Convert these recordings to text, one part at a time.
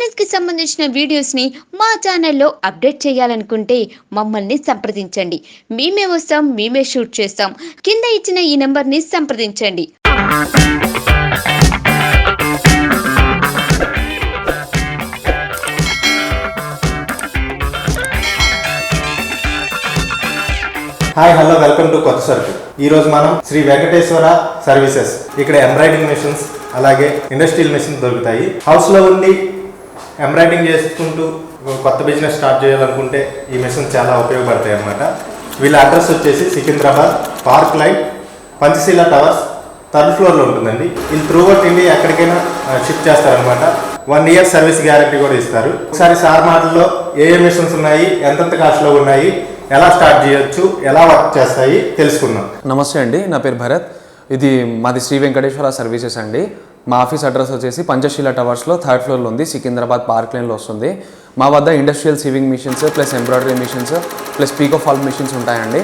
Business కి సంబంధించిన videos ని మా ఛానల్లో అప్డేట్ చేయాలనుకుంటే మమ్మల్ని సంప్రదించండి. మేమే వస్తాం, మేమే షూట్ చేస్తాం. కింద ఇచ్చిన ఈ నెంబర్ ని సంప్రదించండి. హాయ్ హలో వెల్కమ్ టు కొత్త సరుకు. ఈరోజు మనం శ్రీ వెంకటేశ్వర సర్వీసెస్, ఇక్కడ ఎంబ్రాయిడింగ్ మిషన్స్ అలాగే ఇండస్ట్రియల్ మిషన్స్ దొరుకుతాయి. హౌస్లో ఉండి ఎంబ్రాయిడింగ్ చేసుకుంటూ కొత్త బిజినెస్ స్టార్ట్ చేయాలనుకుంటే ఈ మిషన్స్ చాలా ఉపయోగపడతాయి అన్నమాట. వీళ్ళ అడ్రస్ వచ్చేసి Secunderabad park line Panchsheel towers 3rd ఫ్లోర్లో ఉంటుందండి. వీళ్ళు త్రూఅవుట్ ఇండియా ఎక్కడికైనా షిఫ్ట్ చేస్తారనమాట. 1 year సర్వీస్ గ్యారంటీ కూడా ఇస్తారు. ఒకసారి సార్ మాటల్లో ఏ మిషన్స్ ఉన్నాయి, ఎంతెంత కాస్ట్లో ఉన్నాయి, ఎలా స్టార్ట్ చేయొచ్చు, ఎలా వర్క్ చేస్తాయి తెలుసుకుందాం. నమస్తే అండి, నా పేరు భరత్. ఇది మాది శ్రీ వెంకటేశ్వర సర్వీసెస్ అండి. మా ఆఫీస్ అడ్రస్ వచ్చేసి పంచశీల టవర్స్లో 3rd ఫ్లోర్లో ఉంది, సికింద్రాబాద్ పార్క్ లైన్లో వస్తుంది. మా వద్ద industrial sewing machines plus embroidery machines plus pico fall machines ఉంటాయండి.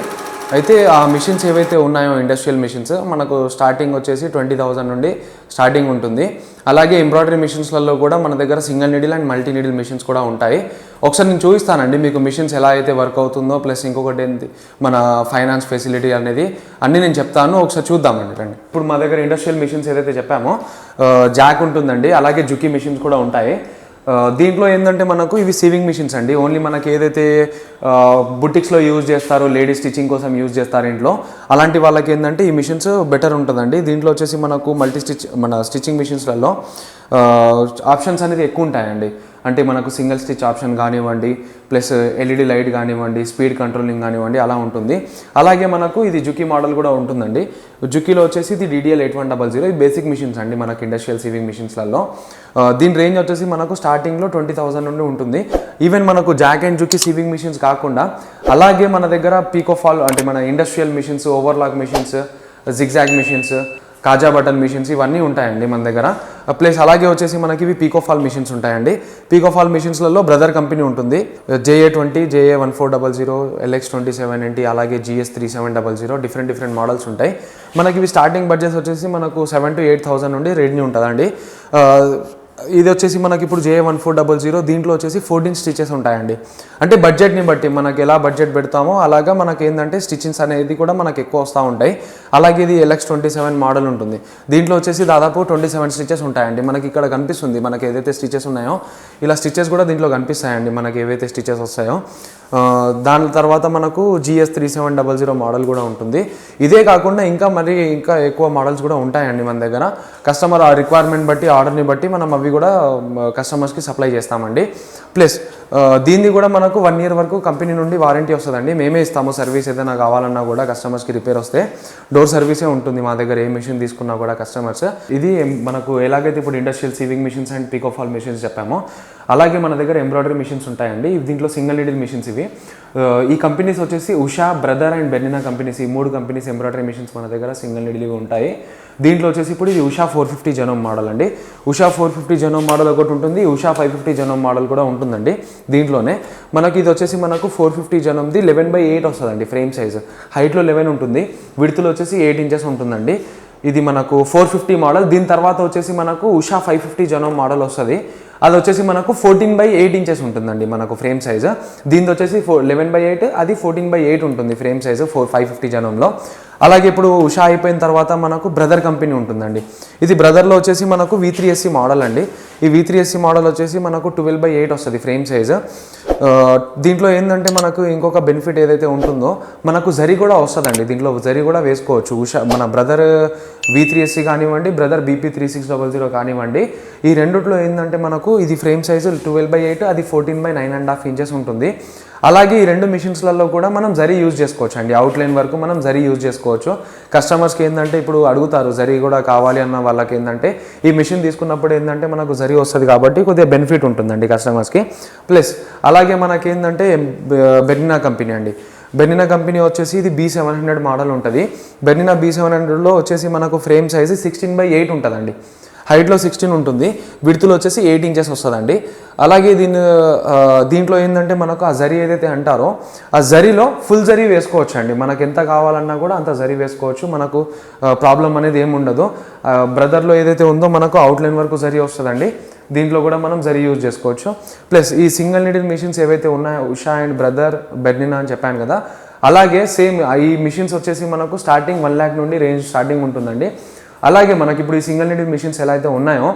అయితే ఆ మిషన్స్ ఏవైతే ఉన్నాయో ఇండస్ట్రియల్ మిషన్స్ మనకు స్టార్టింగ్ వచ్చేసి 20,000 నుండి స్టార్టింగ్ ఉంటుంది. అలాగే ఎంబ్రాయిడరీ మిషన్స్లలో కూడా మన దగ్గర single needle and multi needle machines కూడా ఉంటాయి. ఒకసారి నేను చూపిస్తానండి మీకు మిషన్స్ ఎలా అయితే వర్క్ అవుతుందో, ప్లస్ ఇంకొకటి ఏంటి మన ఫైనాన్స్ ఫెసిలిటీ అనేది అన్నీ నేను చెప్తాను. ఒకసారి చూద్దామండి రండి. ఇప్పుడు మా దగ్గర ఇండస్ట్రియల్ మిషన్స్ ఏదైతే చెప్పామో జాక్ ఉంటుందండి, అలాగే జుకీ మిషన్స్ కూడా ఉంటాయి. దీంట్లో ఏంటంటే మనకు ఇవి సీవింగ్ మిషన్స్ అండి. ఓన్లీ మనకి ఏదైతే బుటిక్స్లో యూజ్ చేస్తారో, లేడీస్ స్టిచ్చింగ్ కోసం యూజ్ చేస్తారు ఇంట్లో, అలాంటి వాళ్ళకి ఏంటంటే ఈ మిషన్స్ బెటర్ ఉంటుందండి. దీంట్లో వచ్చేసి మనకు మన స్టిచ్చింగ్ మిషన్స్లలో ఆప్షన్స్ అనేది ఎక్కువ ఉంటాయండి. అంటే మనకు సింగిల్ స్టిచ్ ఆప్షన్ కానివ్వండి, ప్లస్ ఎల్ఈడి లైట్ కానివ్వండి, స్పీడ్ కంట్రోలింగ్ కానివ్వండి, అలా ఉంటుంది. అలాగే మనకు ఇది జుకీ మోడల్ కూడా ఉంటుందండి. జుకీలో వచ్చేసి ఇది DDL 8100. ఇది బేసిక్ మిషన్స్ అండి మనకు ఇండస్ట్రియల్ సీవింగ్ మిషన్స్లలో. దీని రేంజ్ వచ్చేసి మనకు స్టార్టింగ్లో 20,000 నుండి ఉంటుంది. ఈవెన్ మనకు Jack and Juki sewing machines కాకుండా అలాగే మన దగ్గర పీకో ఫాల్ అంటే మన industrial machines, overlock machines, zigzag machines, కాజా బటన్ మిషన్స్ ఇవన్నీ ఉంటాయండి మన దగ్గర. ప్లస్ అలాగే వచ్చేసి మనకి ఇవి పీకోఫాల్ మిషన్స్ ఉంటాయండి. పీకోఫాల్ మిషన్స్లలో బ్రదర్ కంపెనీ ఉంటుంది. JA20, JA1400, LX27NT, అలాగే GS3700 డిఫరెంట్ మోడల్స్ ఉంటాయి. మనకి ఇవి స్టార్టింగ్ బడ్జెట్స్ వచ్చేసి మనకు 7,000 to 8,000 నుండి రేంజ్ ఉంటుందండి. ఇది వచ్చేసి మనకి ఇప్పుడు JA1400, దీంట్లో వచ్చేసి 14 స్టిచెస్ ఉంటాయండి. అంటే బడ్జెట్ని బట్టి మనకి ఎలా బడ్జెట్ పెడతామో అలాగా మనకి ఏంటంటే స్టిచ్చింగ్స్ అనేది కూడా మనకి ఎక్కువ వస్తూ ఉంటాయి. అలాగే ఇది LX27 మోడల్ ఉంటుంది. దీంట్లో వచ్చేసి దాదాపు 27 స్టిచెస్ ఉంటాయండి. మనకి ఇక్కడ కనిపిస్తుంది మనకి ఏదైతే స్టిచెస్ ఉన్నాయో ఇలా స్టిచెస్ కూడా దీంట్లో కనిపిస్తాయండి మనకి ఏవైతే స్టిచెస్ వస్తాయో. దాని తర్వాత మనకు GS3700 మోడల్ కూడా ఉంటుంది. ఇదే కాకుండా ఇంకా ఎక్కువ మోడల్స్ కూడా ఉంటాయండి మన దగ్గర. కస్టమర్ ఆ రిక్వైర్మెంట్ బట్టి, ఆర్డర్ని బట్టి మనం అవి కూడా కస్టమర్స్కి సప్లై చేస్తామండి. ప్లస్ దీన్ని కూడా మనకు 1 year వరకు కంపెనీ నుండి వారంటీ వస్తుందండి. మేమే ఇస్తాము. సర్వీస్ ఏదైనా కావాలన్నా కూడా కస్టమర్స్కి రిపేర్ వస్తే డోర్ సర్వీసే ఉంటుంది మా దగ్గర. ఏ మిషన్ తీసుకున్నా కూడా కస్టమర్స్. ఇది మనకు ఎలాగైతే ఇప్పుడు industrial sewing machines and pico fall machines చెప్పామో అలాగే మన దగ్గర ఎంబ్రాయిడరీ మిషన్స్ ఉంటాయండి. దీంట్లో సింగిల్ నీడిల్ మిషన్స్ ఇవి. ఈ కంపెనీస్ వచ్చేసి ఉషా, బ్రదర్ అండ్ బెర్నినా కంపెనీస్, ఈ 3 కంపెనీస్ ఎంబ్రాయిడరీ మిషన్స్ మన దగ్గర సింగిల్ నీడిల్గా ఉంటాయి. దీంట్లో వచ్చేసి ఇప్పుడు ఇది ఉషా 450 జెనోమ్ మోడల్ అండి. ఉషా 450 జెనోమ్ మోడల్ ఒకటి ఉంటుంది, ఉషా 550 జెనోమ్ మోడల్ కూడా ఉంటుందండి. దీంట్లోనే మనకి ఇది వచ్చేసి మనకు 450 జెనోమ్ది 11/8 వస్తుందండి ఫ్రేమ్ సైజ్. హైట్లో 11 ఉంటుంది, విడ్త్లో వచ్చేసి 8 inches ఉంటుందండి. ఇది మనకు 450 మోడల్. దీని తర్వాత వచ్చేసి మనకు ఉషా 550 జెనోమ్ మోడల్ వస్తుంది. అది వచ్చేసి మనకు 14/8 inches ఉంటుందండి మనకు ఫ్రేమ్ సైజ్. దీని వచ్చేసి 11/8, అది 14/8 ఉంటుంది ఫ్రేమ్ సైజ్ 550 జెనోమ్లో. అలాగే ఇప్పుడు ఉషా అయిపోయిన తర్వాత మనకు బ్రదర్ కంపెనీ ఉంటుందండి. ఇది బ్రదర్లో వచ్చేసి మనకు V3SC మోడల్ అండి. ఈ V3SC మోడల్ వచ్చేసి మనకు 12/8 వస్తుంది ఫ్రేమ్ సైజ్. దీంట్లో ఏంటంటే మనకు ఇంకొక బెనిఫిట్ ఏదైతే ఉంటుందో మనకు జరీ కూడా వస్తుందండి. దీంట్లో జరీ కూడా వేసుకోవచ్చు. ఉషా మన బ్రదర్ V3SC కానివ్వండి, బ్రదర్ BP3600 కానివ్వండి, ఈ రెండిట్లో ఏంటంటే మనకు ఇది ఫ్రేమ్ సైజు 12/8, అది 14/9.5 inches ఉంటుంది. అలాగే ఈ 2 మిషన్స్లలో కూడా మనం జరీ యూజ్ చేసుకోవచ్చు అండి. అవుట్లైన్ వరకు మనం జరీ యూజ్ చేసుకోవచ్చు. కస్టమర్స్కి ఏంటంటే ఇప్పుడు అడుగుతారు జరీ కూడా కావాలి అన్న వాళ్ళకి ఏంటంటే ఈ మిషన్ తీసుకున్నప్పుడు ఏంటంటే మనకు జరీ వస్తుంది కాబట్టి కొద్దిగా బెనిఫిట్ ఉంటుందండి కస్టమర్స్కి. ప్లస్ అలాగే మనకి ఏంటంటే బెర్నినా కంపెనీ అండి. బెర్నినా కంపెనీ వచ్చేసి ఇది B700 మోడల్ ఉంటుంది. బెర్నినా B700లో వచ్చేసి మనకు ఫ్రేమ్ సైజు 16/8 ఉంటుందండి. హైట్లో 16 ఉంటుంది, విడ్త్లో వచ్చేసి 8 inches వస్తుందండి. అలాగే దీంట్లో ఏంటంటే మనకు ఆ జరీ ఏదైతే అంటారో ఆ జరీలో ఫుల్ జరీ వేసుకోవచ్చు అండి. మనకు ఎంత కావాలన్నా కూడా అంత జరీ వేసుకోవచ్చు. మనకు ప్రాబ్లం అనేది ఏమి ఉండదు. బ్రదర్లో ఏదైతే ఉందో మనకు అవుట్లైన్ వరకు జరీ వస్తుందండి. దీంట్లో కూడా మనం జరీ యూజ్ చేసుకోవచ్చు. ప్లస్ ఈ సింగిల్ నీడిల్ మిషన్స్ ఏవైతే ఉన్నాయో ఉషా అండ్ బ్రదర్ బెర్నినా అని చెప్పాను కదా, అలాగే సేమ్ ఈ మిషన్స్ వచ్చేసి మనకు స్టార్టింగ్ 1 lakh నుండి రేంజ్ స్టార్టింగ్ ఉంటుందండి. అలాగే మనకి ఇప్పుడు ఈ సింగిల్ నీడిల్ మిషన్స్ ఎలా అయితే ఉన్నాయో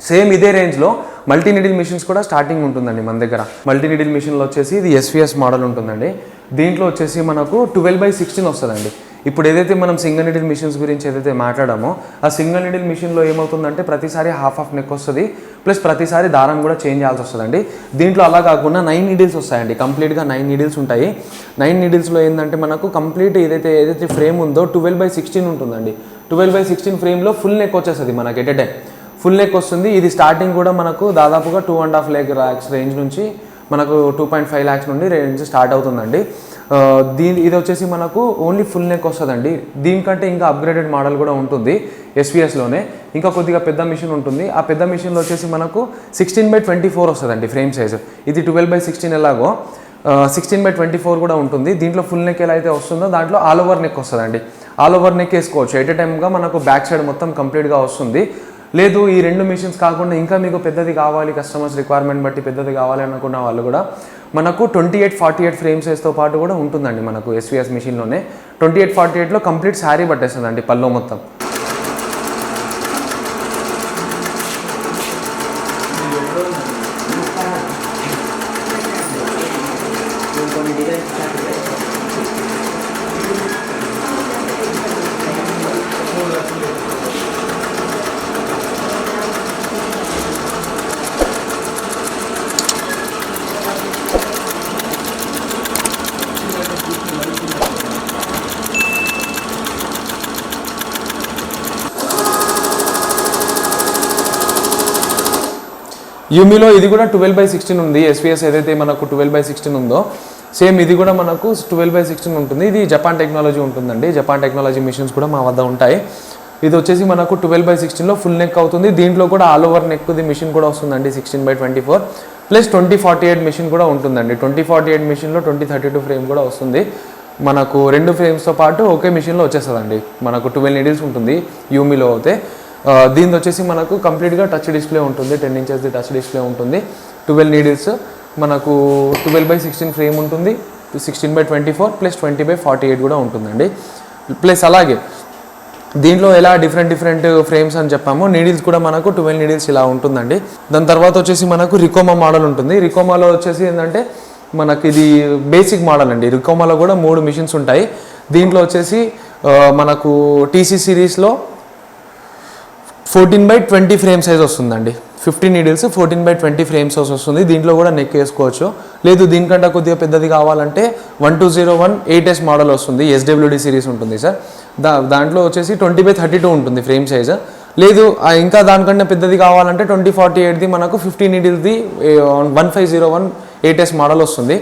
సేమ్ ఇదే రేంజ్లో మల్టీ నీడిల్ మిషన్స్ కూడా స్టార్టింగ్ ఉంటుందండి మన దగ్గర. మల్టీ నీడిల్ మిషన్లో వచ్చేసి ఇది SVS మోడల్ ఉంటుందండి. దీంట్లో వచ్చేసి మనకు 12/16 వస్తుందండి. ఇప్పుడు ఏదైతే మనం సింగిల్ నీడిల్ మిషన్స్ గురించి ఏదైతే మాట్లాడామో ఆ సింగిల్ నీడిల్ మిషన్లో ఏమవుతుందంటే ప్రతిసారి హాఫ్ నెక్ వస్తుంది, ప్లస్ ప్రతిసారి దారం కూడా చేంజ్ చేయాల్సి వస్తుందండి. దీంట్లో అలా కాకుండా 9 నీడిల్స్ వస్తాయండి, కంప్లీట్గా 9 నీడిల్స్ ఉంటాయి. 9 నీడిల్స్లో ఏంటంటే మనకు కంప్లీట్ ఏదైతే ఫ్రేమ్ ఉందో 12/16 ఉంటుందండి. 12/16 ఫ్రేమ్లో ఫుల్ నెక్ వచ్చేస్తుంది మనకి at a time, full neck వస్తుంది. ఇది స్టార్టింగ్ కూడా మనకు దాదాపుగా 2.5 lakhs రేంజ్ నుంచి మనకు 2.5 lakhs నుండి రేంజ్ స్టార్ట్ అవుతుందండి. ఇది వచ్చేసి మనకు ఓన్లీ ఫుల్ నెక్ వస్తుందండి. దీనికంటే ఇంకా అప్గ్రేడెడ్ మోడల్ కూడా ఉంటుంది SVSలోనే, ఇంకా కొద్దిగా పెద్ద మిషన్ ఉంటుంది. ఆ పెద్ద మిషన్లో వచ్చేసి మనకు 16/24 వస్తుందండి ఫ్రేమ్ సైజు. ఇది 12/16 ఎలాగో 16/24 కూడా ఉంటుంది. దీంట్లో ఫుల్ నెక్ ఎలా అయితే వస్తుందో దాంట్లో ఆల్ ఓవర్ నెక్ వస్తుందండి. ఆల్ ఓవర్ నెక్ వేసుకోవచ్చు ఎట్ ఎ టైమ్గా, మనకు బ్యాక్ సైడ్ మొత్తం కంప్లీట్గా వస్తుంది. లేదు ఈ 2 మిషన్స్ కాకుండా ఇంకా మీకు పెద్దది కావాలి, కస్టమర్స్ రిక్వైర్మెంట్ బట్టి పెద్దది కావాలి అనుకున్న వాళ్ళు కూడా మనకు 28-48 ఫ్రేమ్ సైజ్తో పాటు కూడా ఉంటుందండి మనకు SVS మిషన్లోనే. 28-48లో కంప్లీట్ శారీ పట్టేస్తుందండి పల్లో మొత్తం. యూమీలో ఇది కూడా 12/16 ఉంది. SVS ఏదైతే మనకు 12/16 ఉందో సేమ్ ఇది కూడా మనకు 12/16 ఉంటుంది. ఇది జపాన్ టెక్నాలజీ ఉంటుందండి. జపాన్ టెక్నాలజీ మిషన్స్ కూడా మా వద్ద ఉంటాయి. ఇది వచ్చేసి మనకు 12/16లో ఫుల్ నెక్ అవుతుంది. దీంట్లో కూడా ఆల్ ఓవర్ నెక్ది మిషన్ కూడా వస్తుందండి 16/24 ప్లస్ 2048 మిషన్ కూడా ఉంటుందండి. 2048 మిషన్లో 2032 ఫ్రేమ్ కూడా వస్తుంది. మనకు 2 ఫ్రేమ్స్తో పాటు ఒకే మిషన్లో వచ్చేస్తుందండి. మనకు 12 నీడిల్స్ ఉంటుంది యూమీలో అయితే. దీని వచ్చేసి మనకు కంప్లీట్గా టచ్ డిస్ప్లే ఉంటుంది, 10 inches టచ్ డిస్ప్లే ఉంటుంది. 12 నీడిల్స్ మనకు 12/16 ఫ్రేమ్ ఉంటుంది, 16/24 ప్లస్ 20/48 కూడా ఉంటుందండి. ప్లస్ అలాగే దీంట్లో ఎలా డిఫరెంట్ ఫ్రేమ్స్ అని చెప్పాము, నీడిల్స్ కూడా మనకు 12 నీడిల్స్ ఇలా ఉంటుందండి. దాని తర్వాత వచ్చేసి మనకు రికోమా మోడల్ ఉంటుంది. రికోమాలో వచ్చేసి ఏంటంటే మనకి ఇది బేసిక్ మోడల్ అండి. రికోమాలో కూడా 3 మిషన్స్ ఉంటాయి. దీంట్లో వచ్చేసి మనకు TC సిరీస్లో 14/20 ఫ్రేమ్ సైజ్ వస్తుందండి. 15 నీడిల్స్ 14/20 ఫ్రేమ్ సైజ్ వస్తుంది. దీంట్లో కూడా నెక్ వేసుకోవచ్చు. లేదు దీనికంటే కొద్దిగా పెద్దది కావాలంటే 1201 8S మోడల్ వస్తుంది, SWD సిరీస్ ఉంటుంది సార్. దాంట్లో వచ్చేసి 20/32 ఉంటుంది ఫ్రేమ్ సైజ్. లేదు ఇంకా దానికంటే పెద్దది కావాలంటే 2048ది మనకు 15 నీడిల్ది 1501 8S మోడల్ వస్తుంది.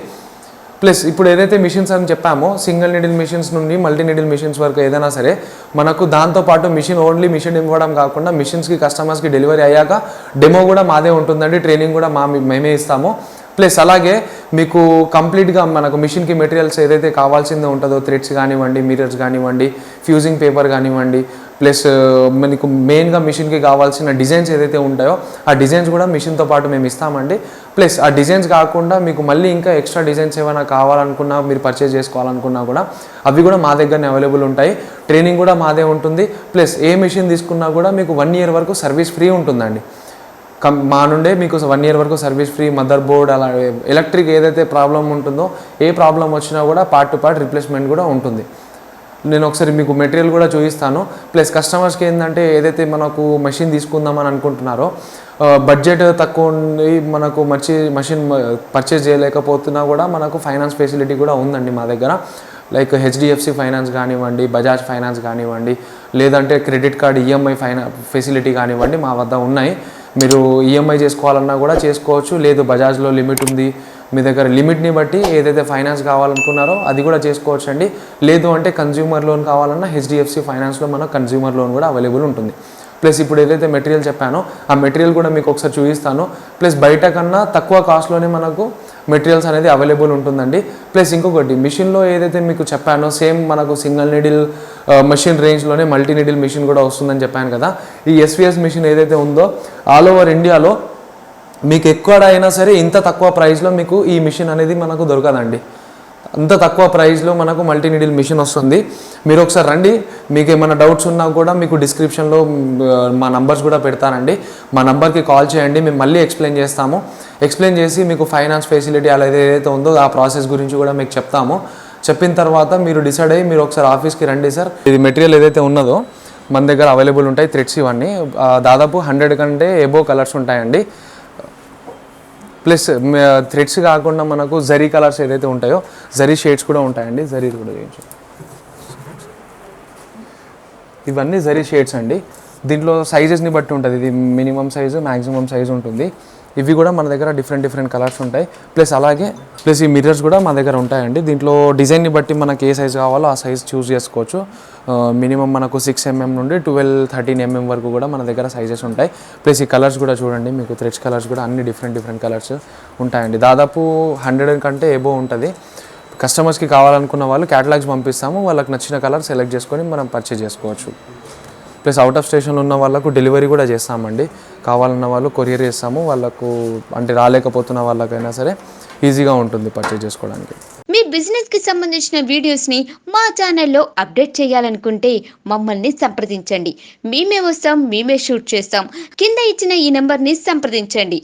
ప్లస్ ఇప్పుడు ఏదైతే మిషన్స్ అని చెప్పామో సింగిల్ నీడిల్ మిషన్స్ నుండి మల్టీ నీడిల్ మిషన్స్ వరకు ఏదైనా సరే మనకు దాంతోపాటు ఓన్లీ మిషన్ ఇవ్వడం కాకుండా మిషన్స్కి కస్టమర్స్కి డెలివరీ అయ్యాక డెమో కూడా మాదే ఉంటుందండి, ట్రైనింగ్ కూడా మేమే ఇస్తాము. ప్లస్ అలాగే మీకు కంప్లీట్గా మనకు మిషన్కి మెటీరియల్స్ ఏదైతే కావాల్సిందో ఉంటుందో థ్రెడ్స్ కానివ్వండి, మిరర్స్ కానివ్వండి, ఫ్యూజింగ్ పేపర్ కానివ్వండి, ప్లస్ మనకు మెయిన్గా మిషన్కి కావాల్సిన డిజైన్స్ ఏదైతే ఉంటాయో ఆ డిజైన్స్ కూడా మిషన్తో పాటు మేము ఇస్తామండి. ప్లస్ ఆ డిజైన్స్ కాకుండా మీకు మళ్ళీ ఇంకా ఎక్స్ట్రా డిజైన్స్ ఏమైనా కావాలనుకున్నా, మీరు పర్చేజ్ చేసుకోవాలనుకున్నా కూడా అవి కూడా మా దగ్గరనే అవైలబుల్ ఉంటాయి. ట్రైనింగ్ కూడా మాదే ఉంటుంది. ప్లస్ ఏ మిషన్ తీసుకున్నా కూడా మీకు 1 year వరకు సర్వీస్ ఫ్రీ ఉంటుందండి. మా నుండే మీకు 1 year వరకు సర్వీస్ ఫ్రీ. మదర్ బోర్డ్ అలా ఎలక్ట్రిక్ ఏదైతే ప్రాబ్లం ఉంటుందో ఏ ప్రాబ్లం వచ్చినా కూడా పార్ట్ టు పార్ట్ రిప్లేస్మెంట్ కూడా ఉంటుంది. నేను ఒకసారి మీకు మెటీరియల్ కూడా చూపిస్తాను. ప్లస్ కస్టమర్స్కి ఏంటంటే ఏదైతే మనకు మెషిన్ తీసుకుందామని అనుకుంటున్నారో బడ్జెట్ తక్కువ ఉండి మనకు మెషిన్ పర్చేజ్ చేయలేకపోతున్నా కూడా మనకు ఫైనాన్స్ ఫెసిలిటీ కూడా ఉందండి మా దగ్గర. లైక్ HDFC ఫైనాన్స్ కానివ్వండి, బజాజ్ ఫైనాన్స్ కానివ్వండి, లేదంటే క్రెడిట్ కార్డ్ EMI ఫెసిలిటీ కానివ్వండి మా వద్ద ఉన్నాయి. మీరు EMI చేసుకోవాలన్నా కూడా చేసుకోవచ్చు. లేదు బజాజ్లో లిమిట్ ఉంది, మీ దగ్గర లిమిట్ని బట్టి ఏదైతే ఫైనాన్స్ కావాలనుకున్నారో అది కూడా చేసుకోవచ్చు అండి. లేదు అంటే కన్జ్యూమర్ లోన్ కావాలన్నా HDFC ఫైనాన్స్లో మనకు కన్జ్యూమర్ లోన్ కూడా అవైలబుల్ ఉంటుంది. ప్లస్ ఇప్పుడు ఏదైతే మెటీరియల్ చెప్పానో ఆ మెటీరియల్ కూడా మీకు ఒకసారి చూపిస్తాను. ప్లస్ బయట కన్నా తక్కువ కాస్ట్లోనే మనకు మెటీరియల్స్ అనేది అవైలబుల్ ఉంటుందండి. ప్లస్ ఇంకొకటి మిషన్లో ఏదైతే మీకు చెప్పానో సేమ్ మనకు సింగిల్ నీడిల్ మెషిన్ రేంజ్లోనే మల్టీ నీడిల్ మిషన్ కూడా వస్తుందని చెప్పాను కదా. ఈ ఎస్విఎస్ మిషన్ ఏదైతే ఉందో ఆల్ ఓవర్ ఇండియాలో మీకు ఎక్కడ అయినా సరే ఇంత తక్కువ ప్రైస్లో మీకు ఈ మిషన్ అనేది మనకు దొరకదండి. అంత తక్కువ ప్రైస్లో మనకు మల్టీ నీడిల్ మిషన్ వస్తుంది. మీరు ఒకసారి రండి, మీకు ఏమైనా డౌట్స్ ఉన్నా కూడా మీకు డిస్క్రిప్షన్లో మా నంబర్స్ కూడా పెడతానండి. మా నంబర్కి కాల్ చేయండి, మేము మళ్ళీ ఎక్స్ప్లెయిన్ చేసి మీకు ఫైనాన్స్ ఫెసిలిటీ అలా ఏదైతే ఉందో ఆ ప్రాసెస్ గురించి కూడా మీకు చెప్తాము. చెప్పిన తర్వాత మీరు డిసైడ్ అయ్యి మీరు ఒకసారి ఆఫీస్కి రండి సార్. ఇది మెటీరియల్ ఏదైతే ఉన్నదో మన దగ్గర అవైలబుల్ ఉంటాయి. థ్రెడ్స్ ఇవన్నీ దాదాపు 100 కంటే ఎబో కలర్స్ ఉంటాయండి. ప్లస్ థ్రెడ్స్ కాకుండా మనకు జరీ కలర్స్ ఏదైతే ఉంటాయో జరీ షేడ్స్ కూడా ఉంటాయండి. జరీ కూడా చేయించు, ఇవన్నీ జరీ షేడ్స్ అండి. దీంట్లో సైజెస్ని బట్టి ఉంటుంది. ఇది మినిమం సైజు, మ్యాక్సిమం సైజు ఉంటుంది. ఇవి కూడా మన దగ్గర డిఫరెంట్ కలర్స్ ఉంటాయి. ప్లస్ ఈ మిర్రర్స్ కూడా మన దగ్గర ఉంటాయండి. దీంట్లో డిజైన్ని బట్టి మనకి ఏ సైజు కావాలో ఆ సైజ్ చూస్ చేసుకోవచ్చు. మినిమం మనకు 6 mm నుండి 12-13 mm వరకు కూడా మన దగ్గర సైజెస్ ఉంటాయి. ప్లస్ ఈ కలర్స్ కూడా చూడండి, మీకు థ్రెడ్స్ కలర్స్ కూడా అన్ని డిఫరెంట్ కలర్స్ ఉంటాయండి. దాదాపు 100 కంటే ఎబో ఉంటుంది. కస్టమర్స్కి కావాలనుకున్న వాళ్ళు క్యాటలాగ్స్ పంపిస్తాము, వాళ్ళకి నచ్చిన కలర్ సెలెక్ట్ చేసుకొని మనం పర్చేజ్ చేసుకోవచ్చు. ప్లస్ అవుట్ ఆఫ్ స్టేషన్లో ఉన్న వాళ్ళకు డెలివరీ కూడా చేస్తామండి. కావాలన్న వాళ్ళు కొరియర్ చేస్తాము. వాళ్ళకు అంటే రాలేకపోతున్న వాళ్ళకైనా సరే ఈజీగా ఉంటుంది పర్చేజ్ చేసుకోవడానికి. మీ బిజినెస్కి సంబంధించిన వీడియోస్ని మా ఛానల్లో అప్డేట్ చేయాలనుకుంటే మమ్మల్ని సంప్రదించండి. మేమే వస్తాం, మేమే షూట్ చేస్తాం. కింద ఇచ్చిన ఈ నెంబర్ని సంప్రదించండి.